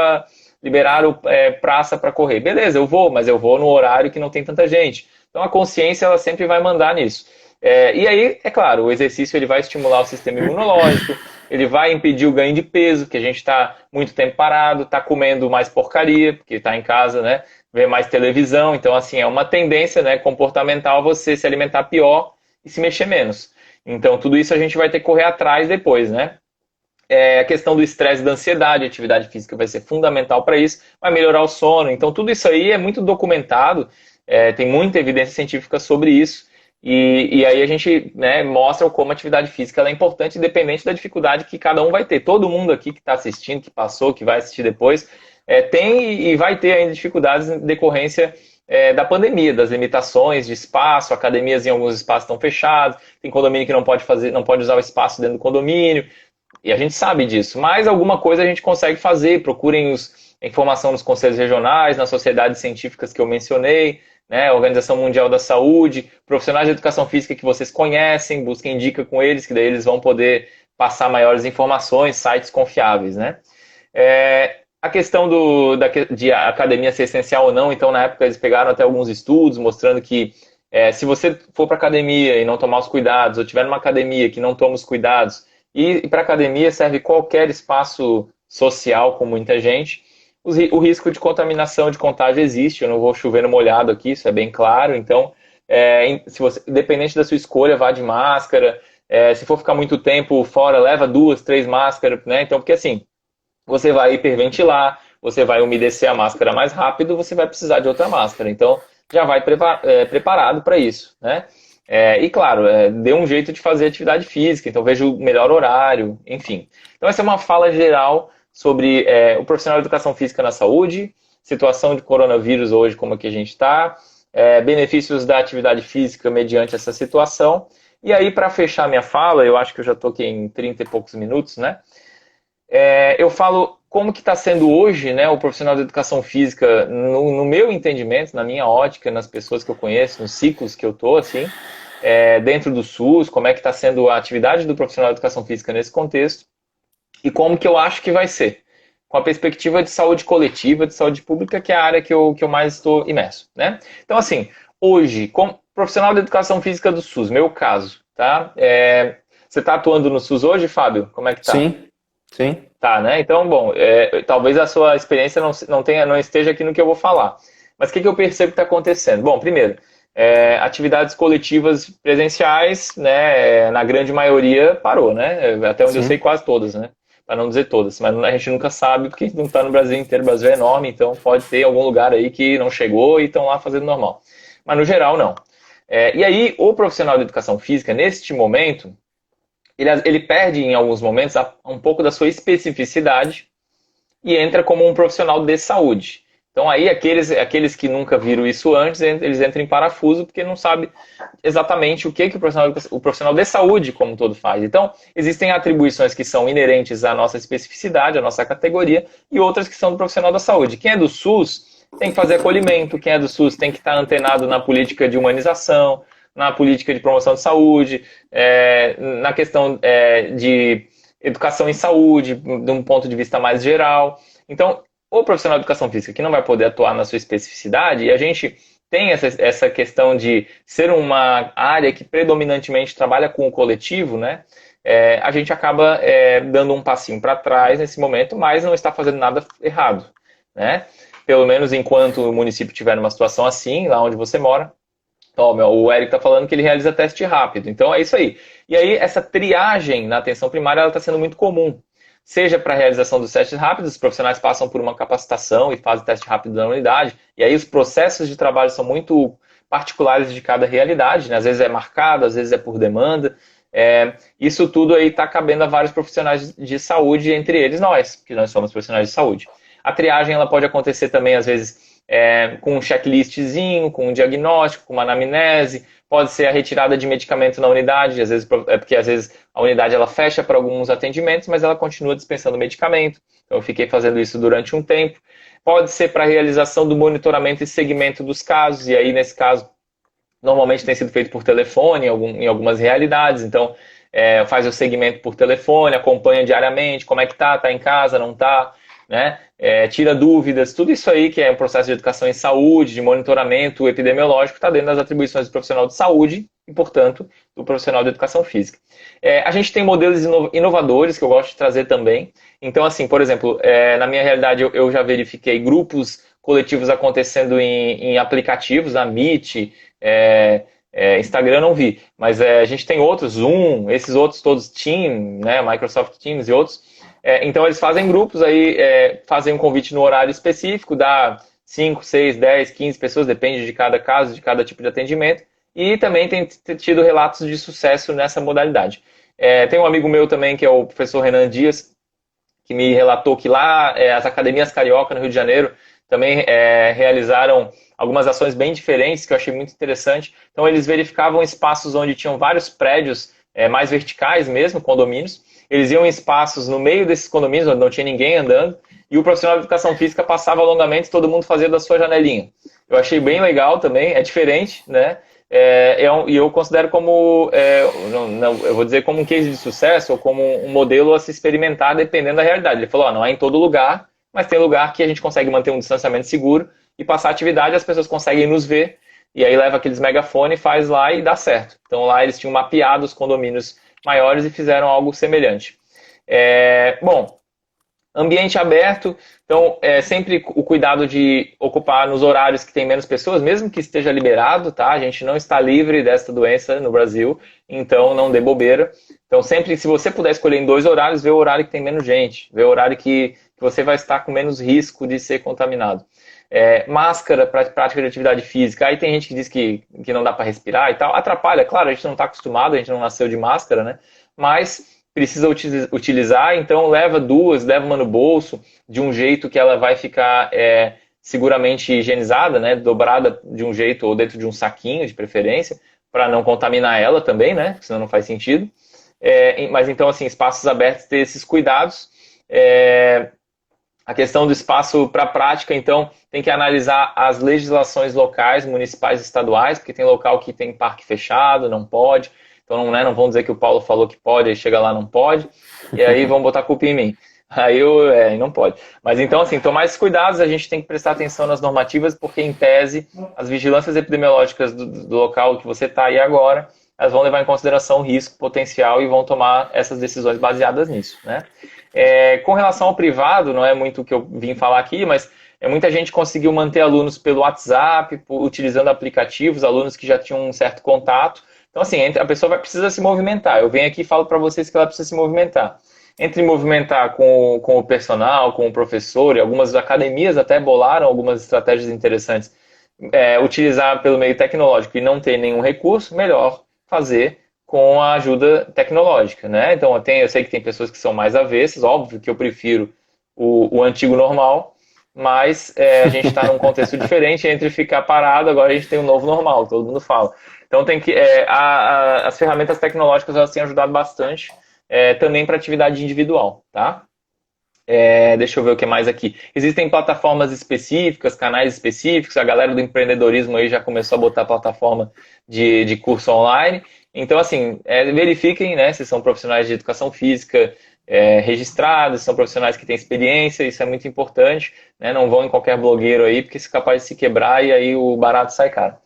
praça para correr. Beleza, eu vou, mas eu vou no horário que não tem tanta gente. Então a consciência ela sempre vai mandar nisso. E aí, é claro, o exercício ele vai estimular o sistema imunológico, ele vai impedir o ganho de peso, porque a gente está muito tempo parado, está comendo mais porcaria, porque está em casa, né? Vê mais televisão. Então, assim, é uma tendência, né, comportamental você se alimentar pior e se mexer menos. Então, tudo isso a gente vai ter que correr atrás depois, né? A questão do estresse e da ansiedade, a atividade física vai ser fundamental para isso, vai melhorar o sono. Então, tudo isso aí é muito documentado, tem muita evidência científica sobre isso. E aí a gente, né, mostra como a atividade física ela é importante, independente da dificuldade que cada um vai ter. Todo mundo aqui que está assistindo, que passou, que vai assistir depois, tem e vai ter ainda dificuldades em decorrência da pandemia, das limitações de espaço, academias em alguns espaços estão fechados, tem condomínio que não pode usar o espaço dentro do condomínio, e a gente sabe disso. Mas alguma coisa a gente consegue fazer, procurem a informação nos conselhos regionais, nas sociedades científicas que eu mencionei, né, Organização Mundial da Saúde, profissionais de educação física que vocês conhecem, busquem dica com eles, que daí eles vão poder passar maiores informações, sites confiáveis, né? A questão de a academia ser essencial ou não, então na época eles pegaram até alguns estudos mostrando que se você for para academia e não tomar os cuidados, ou tiver numa academia que não toma os cuidados, e para academia serve qualquer espaço social com muita gente, o risco de contaminação, de contágio existe. Eu não vou chover no molhado aqui, isso é bem claro. Então, se você, independente da sua escolha, vá de máscara. Se for ficar muito tempo fora, leva 2, 3 máscaras, né? Então, porque assim, você vai hiperventilar, você vai umedecer a máscara mais rápido, você vai precisar de outra máscara. Então, já vai preparado para isso, né? E claro, dê um jeito de fazer atividade física, então veja o melhor horário, enfim. Então, essa é uma fala geral sobre o profissional de educação física na saúde, situação de coronavírus hoje, como é que a gente está, benefícios da atividade física mediante essa situação. E aí, para fechar minha fala, eu acho que eu já estou aqui em 30 e poucos minutos, né? Eu falo como que está sendo hoje, né, o profissional de educação física, no meu entendimento, na minha ótica, nas pessoas que eu conheço, nos ciclos que eu estou, assim, dentro do SUS, como é que está sendo a atividade do profissional de educação física nesse contexto, e como que eu acho que vai ser, com a perspectiva de saúde coletiva, de saúde pública, que é a área que eu mais estou imerso, né? Então, assim, hoje, como profissional de educação física do SUS, meu caso, tá? Você está atuando no SUS hoje, Fábio? Como é que tá? Sim, sim. Tá, né? Então, bom, talvez a sua experiência não esteja aqui no que eu vou falar. Mas o que eu percebo que está acontecendo? Bom, primeiro, atividades coletivas presenciais, né, na grande maioria parou, né? Até onde eu sei, quase todas, né? Para não dizer todas, mas a gente nunca sabe porque não está no Brasil inteiro, o Brasil é enorme, então pode ter algum lugar aí que não chegou e estão lá fazendo normal. Mas no geral, não. E aí, o profissional de educação física, neste momento, ele perde em alguns momentos um pouco da sua especificidade e entra como um profissional de saúde. Então aí aqueles que nunca viram isso antes, eles entram em parafuso porque não sabem exatamente o que o profissional de saúde como um todo faz. Então existem atribuições que são inerentes à nossa especificidade, à nossa categoria, e outras que são do profissional da saúde. Quem é do SUS tem que fazer acolhimento, quem é do SUS tem que estar antenado na política de humanização, na política de promoção de saúde, na questão de educação em saúde, de um ponto de vista mais geral. Então, o profissional de educação física que não vai poder atuar na sua especificidade, e a gente tem essa questão de ser uma área que predominantemente trabalha com o coletivo, né? A gente acaba dando um passinho para trás nesse momento, mas não está fazendo nada errado, né? Pelo menos enquanto o município tiver numa situação assim, lá onde você mora. Então, o Eric está falando que ele realiza teste rápido. Então, é isso aí. E aí, essa triagem na atenção primária está sendo muito comum. seja para a realização dos testes rápidos, os profissionais passam por uma capacitação e fazem teste rápido na unidade, e aí os processos de trabalho são muito particulares de cada realidade, né? Às vezes é marcado, às vezes é por demanda. Isso tudo aí está cabendo a vários profissionais de saúde, entre eles nós, que nós somos profissionais de saúde. A triagem ela pode acontecer também, às vezes, com um checklistzinho, com um diagnóstico, com uma anamnese, pode ser a retirada de medicamento na unidade, às vezes, porque às vezes a unidade ela fecha para alguns atendimentos, mas ela continua dispensando medicamento, então eu fiquei fazendo isso durante um tempo. Pode ser para a realização do monitoramento e segmento dos casos, e aí nesse caso, normalmente tem sido feito por telefone em algumas realidades, então faz o segmento por telefone, acompanha diariamente, como é que tá em casa, não tá, né? Tira dúvidas, tudo isso aí que é um processo de educação em saúde, de monitoramento epidemiológico, está dentro das atribuições do profissional de saúde e, portanto, do profissional de educação física. A gente tem modelos inovadores que eu gosto de trazer também. Então, assim, por exemplo, na minha realidade eu já verifiquei grupos coletivos acontecendo em aplicativos, a Meet, Instagram não vi, mas a gente tem outros, Zoom, esses outros todos, Team, né, Microsoft Teams e outros. Então eles fazem grupos aí, fazem um convite no horário específico, dá 5, 6, 10, 15 pessoas, depende de cada caso, de cada tipo de atendimento, e também tem tido relatos de sucesso nessa modalidade. Tem um amigo meu também, que é o professor Renan Dias, que me relatou que lá as academias carioca no Rio de Janeiro também realizaram algumas ações bem diferentes, que eu achei muito interessante. Então eles verificavam espaços onde tinham vários prédios mais verticais mesmo, condomínios. Eles iam em espaços no meio desses condomínios, onde não tinha ninguém andando, e o profissional de educação física passava alongamentos, todo mundo fazia da sua janelinha. Eu achei bem legal também, é diferente, né? E eu considero como, eu vou dizer como um case de sucesso, ou como um modelo a se experimentar, dependendo da realidade. Ele falou, não é em todo lugar, mas tem lugar que a gente consegue manter um distanciamento seguro e passar atividade, as pessoas conseguem nos ver, e aí leva aqueles megafones, faz lá e dá certo. Então lá eles tinham mapeado os condomínios maiores e fizeram algo semelhante. Bom, ambiente aberto, então sempre o cuidado de ocupar nos horários que tem menos pessoas, mesmo que esteja liberado, tá? A gente não está livre desta doença no Brasil, então não dê bobeira. Então sempre, se você puder escolher em 2 horários, vê o horário que tem menos gente, vê o horário que você vai estar com menos risco de ser contaminado. Máscara para prática de atividade física, aí tem gente que diz que não dá para respirar e tal, atrapalha, claro, a gente não está acostumado, a gente não nasceu de máscara, né? Mas precisa utilizar, então leva 2, leva uma no bolso, de um jeito que ela vai ficar seguramente higienizada, né? Dobrada de um jeito ou dentro de um saquinho, de preferência, para não contaminar ela também, né? Senão não faz sentido. Mas então, assim, espaços abertos, ter esses cuidados. A questão do espaço para prática, então, tem que analisar as legislações locais, municipais e estaduais, porque tem local que tem parque fechado, não pode. Então, não vão dizer que o Paulo falou que pode, aí chega lá não pode, e aí vão botar a culpa em mim. Aí não pode. Mas então, assim, tomar esses cuidados, a gente tem que prestar atenção nas normativas, porque, em tese, as vigilâncias epidemiológicas do local que você está aí agora, elas vão levar em consideração o risco potencial e vão tomar essas decisões baseadas nisso, né? Com relação ao privado, não é muito o que eu vim falar aqui, mas muita gente conseguiu manter alunos pelo WhatsApp, utilizando aplicativos, alunos que já tinham um certo contato. Então, assim, a pessoa precisa se movimentar. Eu venho aqui e falo para vocês que ela precisa se movimentar. Entre movimentar com o personal, com o professor, e algumas academias até bolaram algumas estratégias interessantes. Utilizar pelo meio tecnológico e não ter nenhum recurso, melhor fazer com a ajuda tecnológica, né? Então, eu sei que tem pessoas que são mais avessas, óbvio que eu prefiro o antigo normal, mas a gente está num contexto diferente, entre ficar parado, agora a gente tem um novo normal, todo mundo fala. Então, as ferramentas tecnológicas elas têm ajudado bastante, também para atividade individual, tá? Deixa eu ver o que mais aqui. Existem plataformas específicas, canais específicos, a galera do empreendedorismo aí já começou a botar plataforma de curso online. Então, assim, verifiquem, né, se são profissionais de educação física registrados, se são profissionais que têm experiência, isso é muito importante, né? Não vão em qualquer blogueiro aí, porque é capaz de se quebrar e aí o barato sai caro.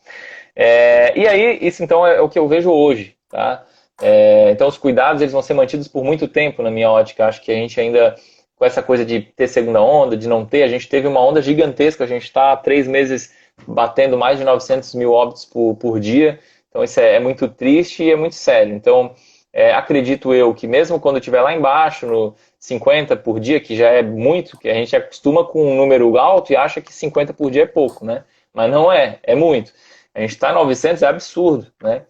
E aí, isso então é o que eu vejo hoje, tá? Então, os cuidados eles vão ser mantidos por muito tempo, na minha ótica. Acho que a gente ainda, com essa coisa de ter segunda onda, de não ter, a gente teve uma onda gigantesca, a gente está há 3 meses batendo mais de 900 mil óbitos por dia. Então isso é muito triste e é muito sério. Então acredito eu que mesmo quando estiver lá embaixo, no 50 por dia, que já é muito, que a gente acostuma com um número alto e acha que 50 por dia é pouco, né? Mas não é, é muito. A gente está em 900, é absurdo, né?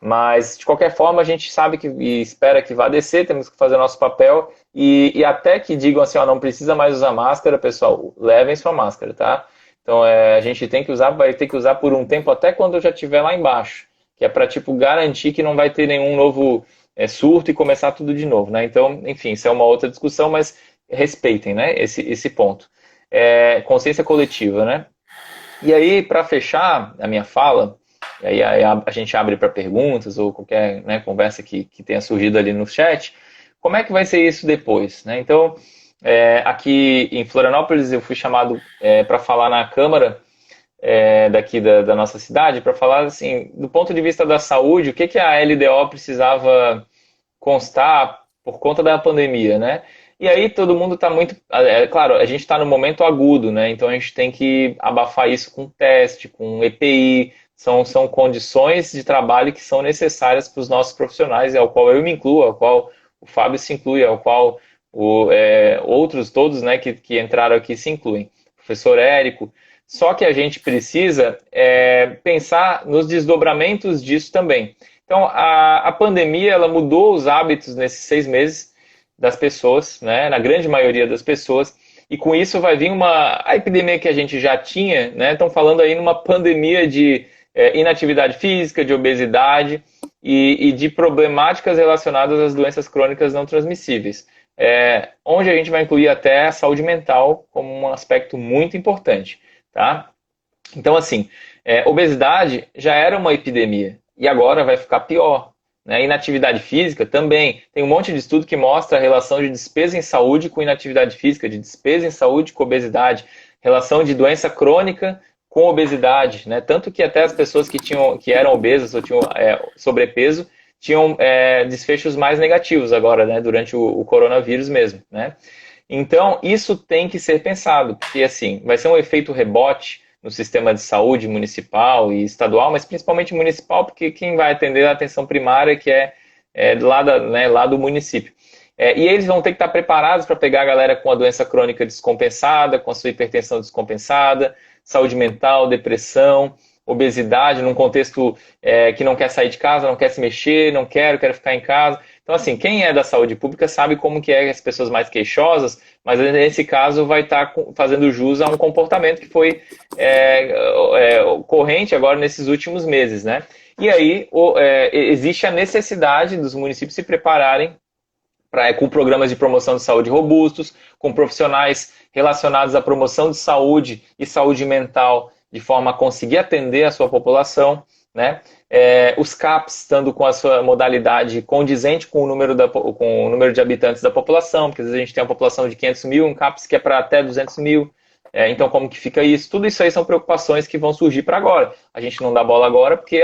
Mas, de qualquer forma, a gente sabe que e espera que vá descer, temos que fazer nosso papel e até que digam assim, ó, não precisa mais usar máscara, pessoal, levem sua máscara, tá? Então, a gente tem que usar, vai ter que usar por um tempo até quando eu já estiver lá embaixo, que é para, tipo, garantir que não vai ter nenhum novo surto e começar tudo de novo, né? Então, enfim, isso é uma outra discussão, mas respeitem, né, esse ponto. Consciência coletiva, né? E aí, para fechar a minha fala, e aí a gente abre para perguntas ou qualquer, né, conversa que tenha surgido ali no chat, como é que vai ser isso depois, né? Então, aqui em Florianópolis eu fui chamado para falar na Câmara daqui da nossa cidade, para falar assim, do ponto de vista da saúde, o que a LDO precisava constar por conta da pandemia, né? E aí todo mundo está muito... claro, a gente está no momento agudo, né? Então a gente tem que abafar isso com teste, com EPI, são condições de trabalho que são necessárias para os nossos profissionais, ao qual eu me incluo, ao qual o Fábio se inclui, ao qual outros todos, né, que entraram aqui se incluem. Professor Érico. Só que a gente precisa pensar nos desdobramentos disso também. Então, a pandemia ela mudou os hábitos nesses 6 meses das pessoas, né, na grande maioria das pessoas, e com isso vai vir a epidemia que a gente já tinha, né, estão falando aí numa pandemia de inatividade física, de obesidade e de problemáticas relacionadas às doenças crônicas não transmissíveis, onde a gente vai incluir até a saúde mental como um aspecto muito importante, tá? Então, assim, obesidade já era uma epidemia e agora vai ficar pior. Né? Inatividade física também. Tem um monte de estudo que mostra a relação de despesa em saúde com inatividade física, de despesa em saúde com obesidade, relação de doença crônica com obesidade. Né? Tanto que até as pessoas que eram obesas ou tinham sobrepeso tinham desfechos mais negativos agora, né? Durante o coronavírus mesmo. Né? Então, isso tem que ser pensado, porque assim, vai ser um efeito rebote no sistema de saúde municipal e estadual, mas principalmente municipal, porque quem vai atender a atenção primária que lá do município. E eles vão ter que estar preparados para pegar a galera com a doença crônica descompensada, com a sua hipertensão descompensada, saúde mental, depressão, obesidade, num contexto que não quer sair de casa, não quer se mexer, quero ficar em casa. Então, assim, quem é da saúde pública sabe como que as pessoas mais queixosas, mas nesse caso vai estar fazendo jus a um comportamento que foi corrente agora nesses últimos meses, né? E aí existe a necessidade dos municípios se prepararem com programas de promoção de saúde robustos, com profissionais relacionados à promoção de saúde e saúde mental, de forma a conseguir atender a sua população, né? Os CAPs estando com a sua modalidade condizente com o número de habitantes da população, porque às vezes a gente tem uma população de 500 mil, um CAPs que é para até 200 mil, então como que fica isso? Tudo isso aí são preocupações que vão surgir para agora. A gente não dá bola agora porque,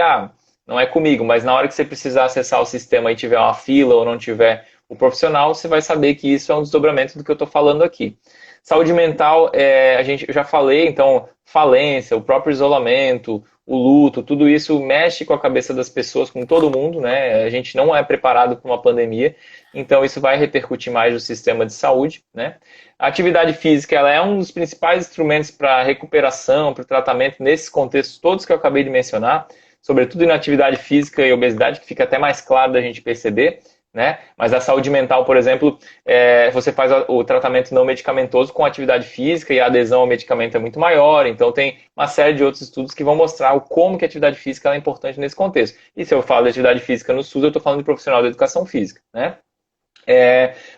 não é comigo, mas na hora que você precisar acessar o sistema e tiver uma fila ou não tiver o profissional, você vai saber que isso é um desdobramento do que eu estou falando aqui. Saúde mental, eu já falei, então, falência, o próprio isolamento, o luto, tudo isso mexe com a cabeça das pessoas, com todo mundo, né? A gente não é preparado para uma pandemia, então isso vai repercutir mais no sistema de saúde, né? A atividade física, ela é um dos principais instrumentos para recuperação, para o tratamento, nesses contextos todos que eu acabei de mencionar, sobretudo na atividade física e obesidade, que fica até mais claro da gente perceber, né? Mas a saúde mental, por exemplo, você faz o tratamento não medicamentoso com atividade física e a adesão ao medicamento é muito maior, então tem uma série de outros estudos que vão mostrar como que a atividade física é importante nesse contexto. E se eu falo de atividade física no SUS, eu estou falando de profissional da educação física, né?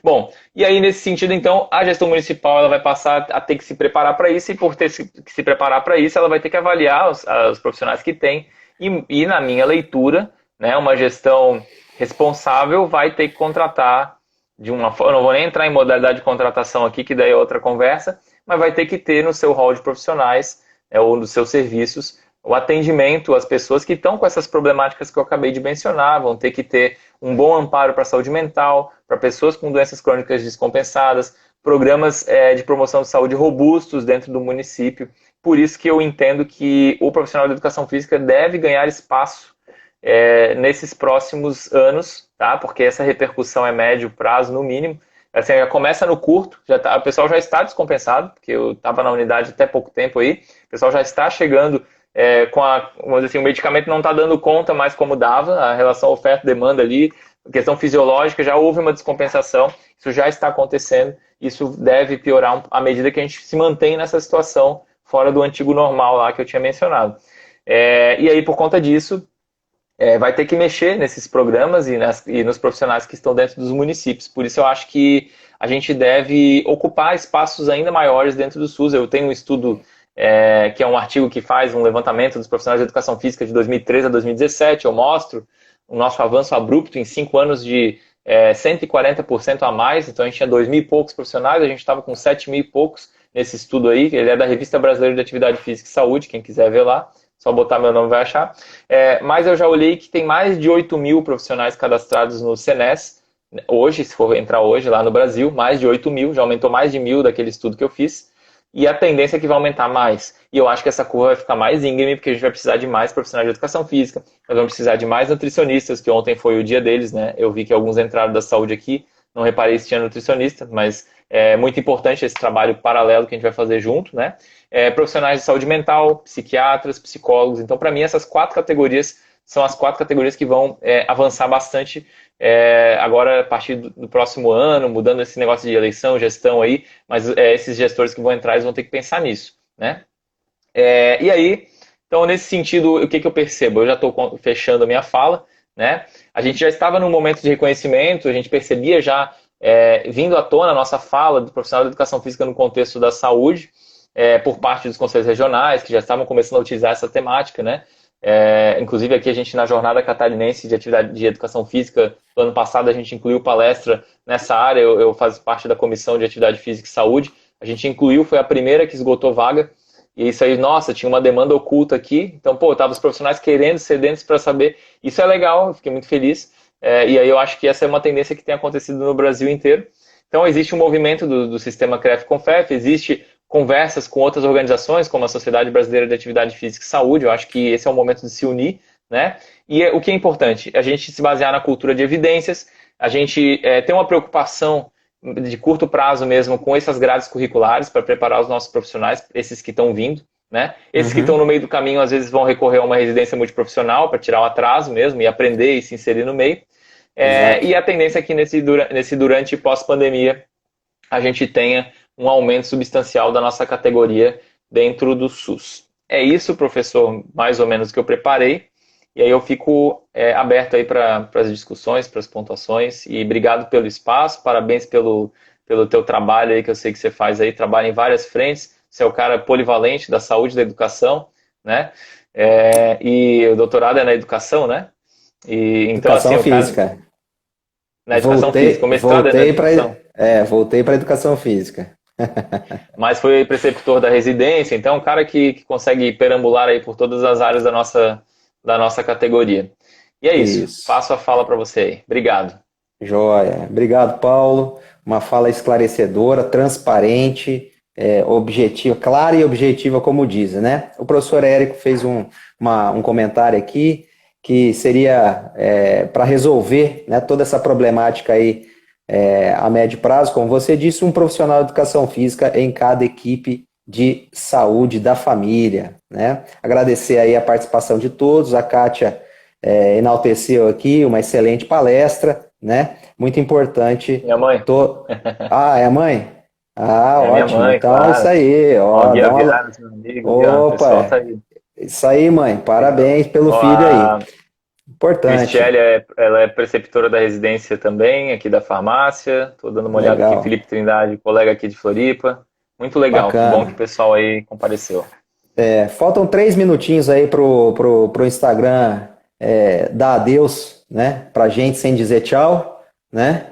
Bom, e aí nesse sentido, então, a gestão municipal ela vai passar a ter que se preparar para isso, e por ter que se preparar para isso, ela vai ter que avaliar os profissionais que tem, e na minha leitura, né, uma gestão responsável vai ter que contratar de uma forma, eu não vou nem entrar em modalidade de contratação aqui, que daí é outra conversa, mas vai ter que ter no seu hall de profissionais, ou nos seus serviços, o atendimento às pessoas que estão com essas problemáticas que eu acabei de mencionar, vão ter que ter um bom amparo para a saúde mental, para pessoas com doenças crônicas descompensadas, programas de promoção de saúde robustos dentro do município. Por isso que eu entendo que o profissional de educação física deve ganhar espaço nesses próximos anos, tá? Porque essa repercussão é médio prazo, no mínimo. Assim, já começa no curto, o pessoal já está descompensado, porque eu estava na unidade até pouco tempo aí, o pessoal já está chegando vamos dizer assim, o medicamento não está dando conta mais como dava, a relação oferta-demanda ali, questão fisiológica, já houve uma descompensação, isso já está acontecendo, isso deve piorar à medida que a gente se mantém nessa situação fora do antigo normal lá que eu tinha mencionado. E aí, por conta disso, vai ter que mexer nesses programas e nos profissionais que estão dentro dos municípios. Por isso eu acho que a gente deve ocupar espaços ainda maiores dentro do SUS. Eu tenho um estudo que é um artigo que faz um levantamento dos profissionais de educação física de 2013 a 2017. Eu mostro o nosso avanço abrupto em 5 anos de 140% a mais. Então a gente tinha 2.000 e poucos profissionais, a gente estava com 7.000 e poucos nesse estudo aí. Ele é da Revista Brasileira de Atividade Física e Saúde, quem quiser ver lá. Só botar meu nome vai achar. Mas eu já olhei que tem mais de 8.000 profissionais cadastrados no Senes. Hoje, se for entrar hoje lá no Brasil, mais de 8.000, já aumentou mais de 1.000 daquele estudo que eu fiz. E a tendência é que vai aumentar mais. E eu acho que essa curva vai ficar mais íngreme, porque a gente vai precisar de mais profissionais de educação física, nós vamos precisar de mais nutricionistas, que ontem foi o dia deles, né? Eu vi que alguns entraram da saúde aqui, não reparei se tinha nutricionista, mas é muito importante esse trabalho paralelo que a gente vai fazer junto, né? Profissionais de saúde mental, psiquiatras, psicólogos. Então, para mim, essas 4 categorias são as 4 categorias que vão avançar bastante agora a partir do próximo ano, mudando esse negócio de eleição, gestão aí, mas esses gestores que vão entrar, eles vão ter que pensar nisso, né? E aí, então, nesse sentido, o que eu percebo? Eu já estou fechando a minha fala, né? A gente já estava num momento de reconhecimento, a gente percebia já, vindo à tona a nossa fala do profissional de educação física no contexto da saúde, por parte dos conselhos regionais, que já estavam começando a utilizar essa temática, né? Inclusive aqui a gente na Jornada Catarinense de Atividade de Educação Física do ano passado a gente incluiu palestra nessa área, eu faço parte da Comissão de Atividade Física e Saúde, a gente incluiu, foi a primeira que esgotou vaga, e isso aí, nossa, tinha uma demanda oculta aqui, então, tava os profissionais querendo, sedentos para saber, isso é legal, eu fiquei muito feliz, e aí eu acho que essa é uma tendência que tem acontecido no Brasil inteiro. Então existe um movimento do sistema CREF-CONFEF, existe conversas com outras organizações, como a Sociedade Brasileira de Atividade Física e Saúde, eu acho que esse é o momento de se unir, né? E o que é importante? A gente se basear na cultura de evidências, a gente ter uma preocupação de curto prazo mesmo com essas grades curriculares para preparar os nossos profissionais, esses que estão vindo, né? Esses que estão no meio do caminho, às vezes vão recorrer a uma residência multiprofissional para tirar o atraso mesmo e aprender e se inserir no meio. E a tendência é que nesse durante e pós-pandemia a gente tenha um aumento substancial da nossa categoria dentro do SUS. É isso, professor, mais ou menos que eu preparei. E aí eu fico aberto aí para as discussões, para as pontuações. E obrigado pelo espaço, parabéns pelo teu trabalho aí, que eu sei que você faz aí, trabalha em várias frentes. Você é o cara polivalente da saúde e da educação, né? E o doutorado é na educação, né? E, então, Educação assim, física. Na educação física, o mestrado é na educação. Voltei para educação física. Mas foi preceptor da residência, então é um cara que consegue perambular aí por todas as áreas da nossa categoria. E é isso. Passo a fala para você aí. Obrigado. Joia. Obrigado, Paulo. Uma fala esclarecedora, transparente, objetiva, clara e objetiva, como dizem, né? O professor Érico fez um comentário aqui que seria para resolver, né, toda essa problemática aí a médio prazo, como você disse, um profissional de educação física em cada equipe de saúde da família, né? Agradecer aí a participação de todos, a Kátia enalteceu aqui uma excelente palestra, né? Muito importante. Minha mãe. É a mãe? Ótimo. Minha mãe, então claro. É isso aí. Ó, Guia Virados, meu amigo. Opa, pessoal tá aí. Isso aí, mãe. Parabéns pelo filho aí. Importante. Cristiane, ela é preceptora da residência também, aqui da farmácia. Estou dando uma olhada aqui, Felipe Trindade, colega aqui de Floripa. Muito legal, Bacana. Que bom que o pessoal aí compareceu. Faltam 3 minutinhos aí pro Instagram dar adeus, né, pra gente sem dizer tchau, né?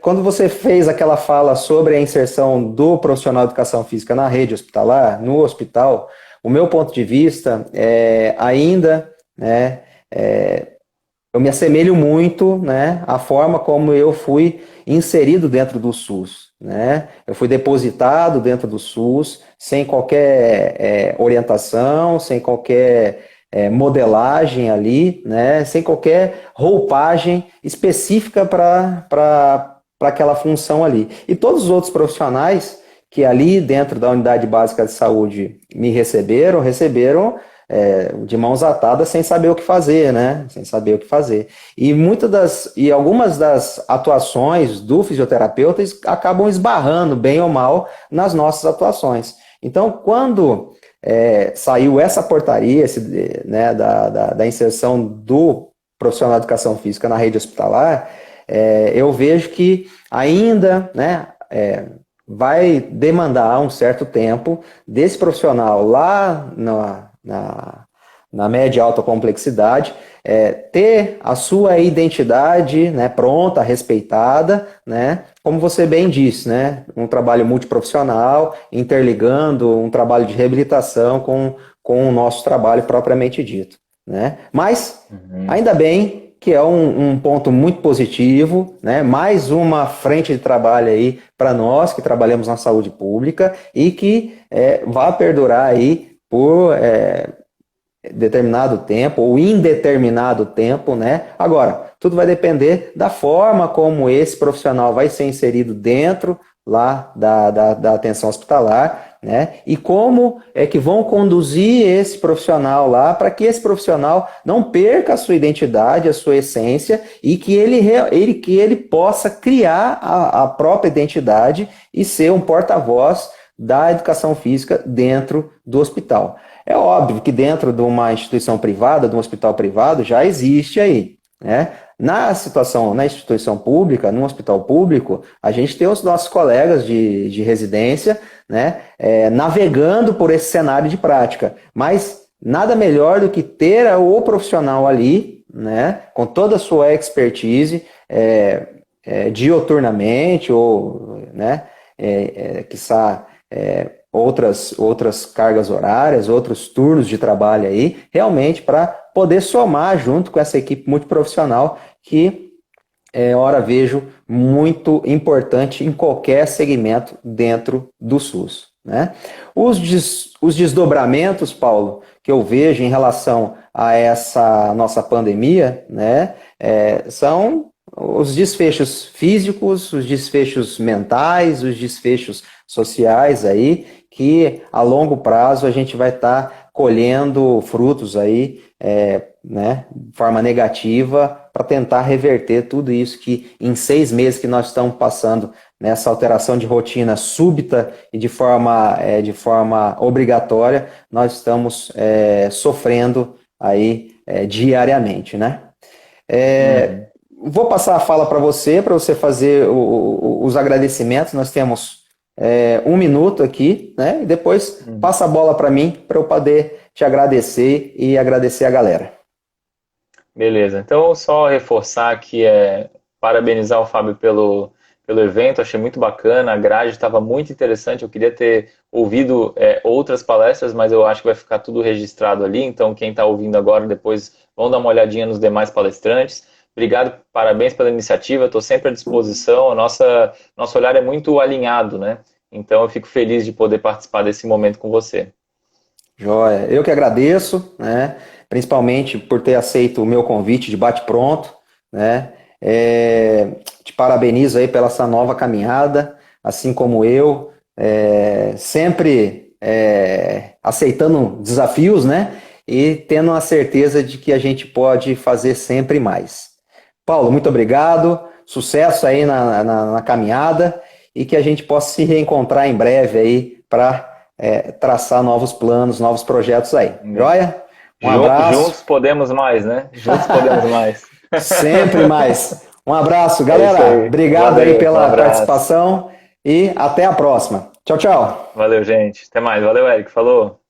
Quando você fez aquela fala sobre a inserção do profissional de educação física na rede hospitalar, no hospital, o meu ponto de vista ainda, né, eu me assemelho muito, né, à forma como eu fui inserido dentro do SUS, né? Eu fui depositado dentro do SUS sem qualquer orientação, sem qualquer modelagem ali, né, sem qualquer roupagem específica para aquela função ali. E todos os outros profissionais que ali dentro da unidade básica de saúde me receberam de mãos atadas sem saber o que fazer, né? Sem saber o que fazer. E algumas das atuações do fisioterapeuta acabam esbarrando, bem ou mal, nas nossas atuações. Então, quando saiu essa portaria, né, da inserção do profissional de educação física na rede hospitalar, eu vejo que ainda, né, vai demandar um certo tempo desse profissional lá na média e alta complexidade, ter a sua identidade, né, pronta, respeitada, né, como você bem disse, né, um trabalho multiprofissional, interligando um trabalho de reabilitação com o nosso trabalho propriamente dito, né? Mas, ainda bem que é um ponto muito positivo, né? Mais uma frente de trabalho aí para nós que trabalhamos na saúde pública e que vai perdurar aí por determinado tempo ou indeterminado tempo, né? Agora, tudo vai depender da forma como esse profissional vai ser inserido dentro lá da atenção hospitalar, né? E como é que vão conduzir esse profissional lá para que esse profissional não perca a sua identidade, a sua essência e que ele possa criar a própria identidade e ser um porta-voz da educação física dentro do hospital. É óbvio que dentro de uma instituição privada, de um hospital privado, já existe aí, né? Na instituição pública, num hospital público, a gente tem os nossos colegas de residência, né, navegando por esse cenário de prática. Mas nada melhor do que ter o profissional ali, né, com toda a sua expertise, dioturnamente, ou, né, quiçá, outras cargas horárias, outros turnos de trabalho aí, realmente para poder somar junto com essa equipe multiprofissional que, ora vejo, muito importante em qualquer segmento dentro do SUS, né? Os desdobramentos, Paulo, que eu vejo em relação a essa nossa pandemia, né, são os desfechos físicos, os desfechos mentais, os desfechos sociais aí, que a longo prazo a gente vai estar colhendo frutos aí, né, de forma negativa, para tentar reverter tudo isso que em 6 meses que nós estamos passando nessa alteração de rotina súbita e de forma obrigatória, nós estamos sofrendo aí diariamente, né? Vou passar a fala para você fazer os agradecimentos. Nós temos 1 minuto aqui, né? E depois passa a bola para mim, para eu poder te agradecer e agradecer a galera. Beleza, então só reforçar que parabenizar o Fábio pelo evento, achei muito bacana, a grade estava muito interessante, eu queria ter ouvido outras palestras, mas eu acho que vai ficar tudo registrado ali, então quem está ouvindo agora, depois vão dar uma olhadinha nos demais palestrantes. Obrigado, parabéns pela iniciativa, estou sempre à disposição, nosso olhar é muito alinhado, né? Então eu fico feliz de poder participar desse momento com você. Joia, eu que agradeço, né? Principalmente por ter aceito o meu convite de bate-pronto, né? Te parabenizo aí pela essa nova caminhada, assim como eu, sempre aceitando desafios, né? E tendo a certeza de que a gente pode fazer sempre mais. Paulo, muito obrigado, sucesso aí na caminhada e que a gente possa se reencontrar em breve aí para traçar novos planos, novos projetos aí. Joia? Um abraço. Juntos podemos mais, né? Juntos podemos mais. Sempre mais. Um abraço, galera. Obrigado aí pela participação e até a próxima. Tchau, tchau. Valeu, gente. Até mais. Valeu, Eric. Falou.